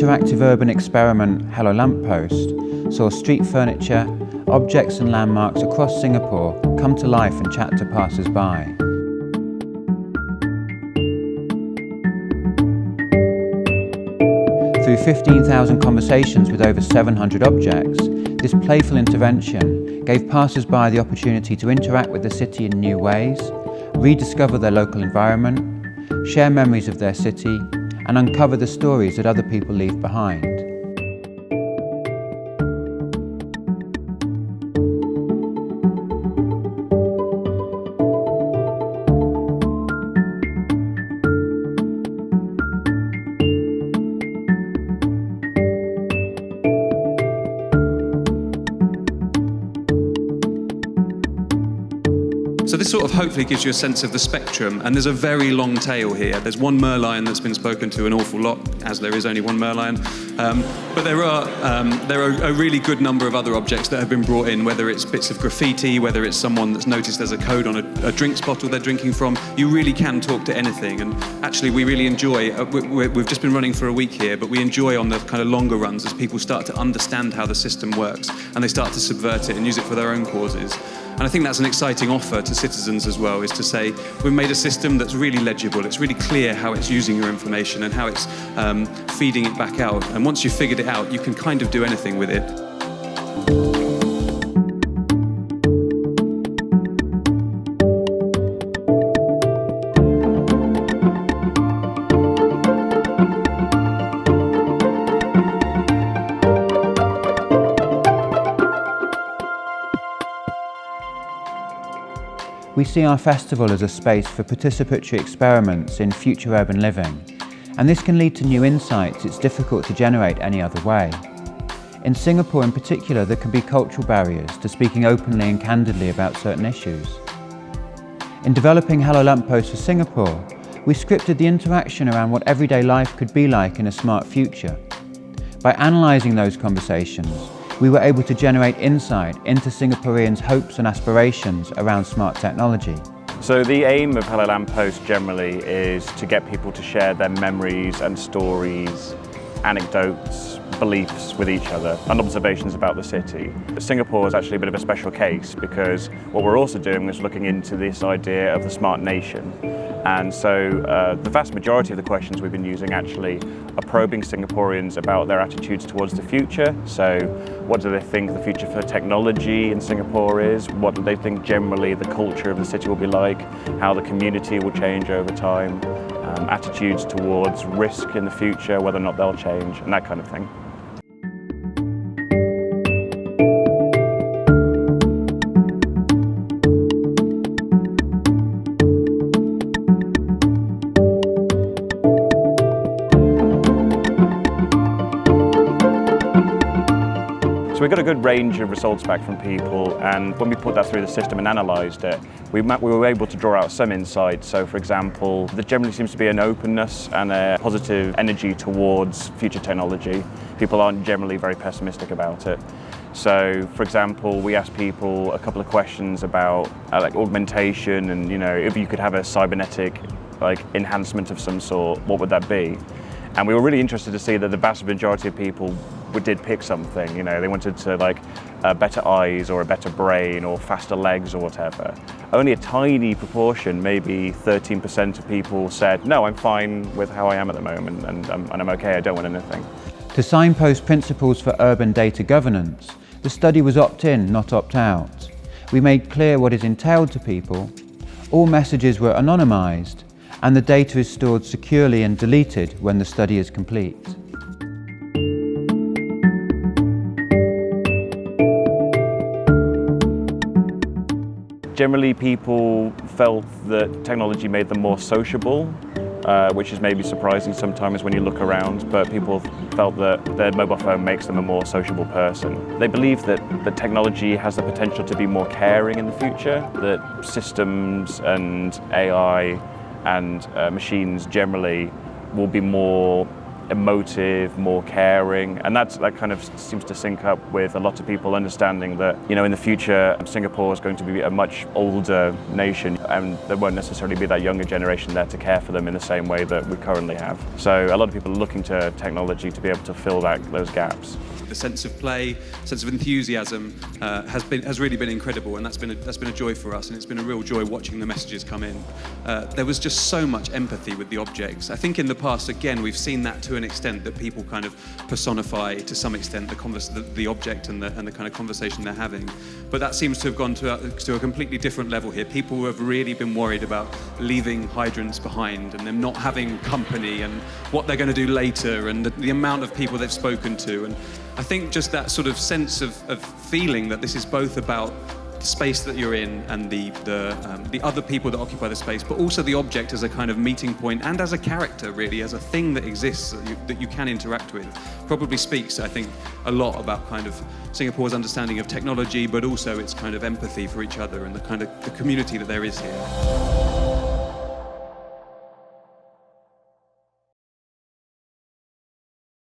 interactive urban experiment Hello Lamppost saw street furniture, objects and landmarks across Singapore come to life and chat to passers-by. Through 15,000 conversations with over 700 objects, this playful intervention gave passers-by the opportunity to interact with the city in new ways, rediscover their local environment, share memories of their city, and uncover the stories that other people leave behind. So this sort of hopefully gives you a sense of the spectrum, and there's a very long tail here. There's one Merlion that's been spoken to an awful lot, as there is only one Merlion. But there are a really good number of other objects that have been brought in, whether it's bits of graffiti, whether it's someone that's noticed there's a code on a drinks bottle they're drinking from. You really can talk to anything, and actually we really enjoy, we've just been running for a week here, but we enjoy on the kind of longer runs as people start to understand how the system works, and they start to subvert it and use it for their own causes. And I think that's an exciting offer to citizens as well, is to say, we've made a system that's really legible, it's really clear how it's using your information and how it's feeding it back out. And once you've figured it out, you can kind of do anything with it. We see our festival as a space for participatory experiments in future urban living, and this can lead to new insights it's difficult to generate any other way. In Singapore in particular, there can be cultural barriers to speaking openly and candidly about certain issues. In developing Hello Lamppost for Singapore, we scripted the interaction around what everyday life could be like in a smart future. By analysing those conversations, we were able to generate insight into Singaporeans' hopes and aspirations around smart technology. So the aim of Hello Lamppost generally is to get people to share their memories and stories, anecdotes, beliefs with each other and observations about the city. Singapore is actually a bit of a special case because what we're also doing is looking into this idea of the smart nation. And so the vast majority of the questions we've been using actually are probing Singaporeans about their attitudes towards the future. So what do they think the future for technology in Singapore is? What do they think generally the culture of the city will be like? How the community will change over time? Attitudes towards risk in the future, whether or not they'll change, and that kind of thing. So we got a good range of results back from people, and when we put that through the system and analysed it, we were able to draw out some insights. So for example, there generally seems to be an openness and a positive energy towards future technology. People aren't generally very pessimistic about it. So for example, we asked people a couple of questions about like augmentation, and if you could have a cybernetic enhancement of some sort, what would that be? And we were really interested to see that the vast majority of people did pick something. They wanted to better eyes or a better brain or faster legs or whatever. Only a tiny proportion, maybe 13% of people said, no, I'm fine with how I am at the moment and I'm okay, I don't want anything. To signpost principles for urban data governance, the study was opt-in, not opt-out. We made clear what is entailed to people, all messages were anonymised, and the data is stored securely and deleted when the study is complete. Generally, people felt that technology made them more sociable, which is maybe surprising sometimes when you look around, but people felt that their mobile phone makes them a more sociable person. They believe that the technology has the potential to be more caring in the future, that systems and AI and machines generally will be more emotive, more caring, and that kind of seems to sync up with a lot of people understanding that, you know, in the future Singapore is going to be a much older nation, and there won't necessarily be that younger generation there to care for them in the same way that we currently have. So a lot of people are looking to technology to be able to fill those gaps. The sense of play, sense of enthusiasm has really been incredible, and that's been a joy for us, and it's been a real joy watching the messages come in. There was just so much empathy with the objects. I think in the past, again, we've seen that to an extent, that people kind of personify to some extent the object and the kind of conversation they're having. But that seems to have gone to a completely different level here. People have really been worried about leaving hydrants behind and them not having company and what they're going to do later, and the amount of people they've spoken to. And I think just that sort of sense of feeling that this is both about the space that you're in and the other people that occupy the space, but also the object as a kind of meeting point and as a character, really, as a thing that exists that you can interact with, probably speaks, I think, a lot about kind of Singapore's understanding of technology, but also its kind of empathy for each other and the kind of the community that there is here.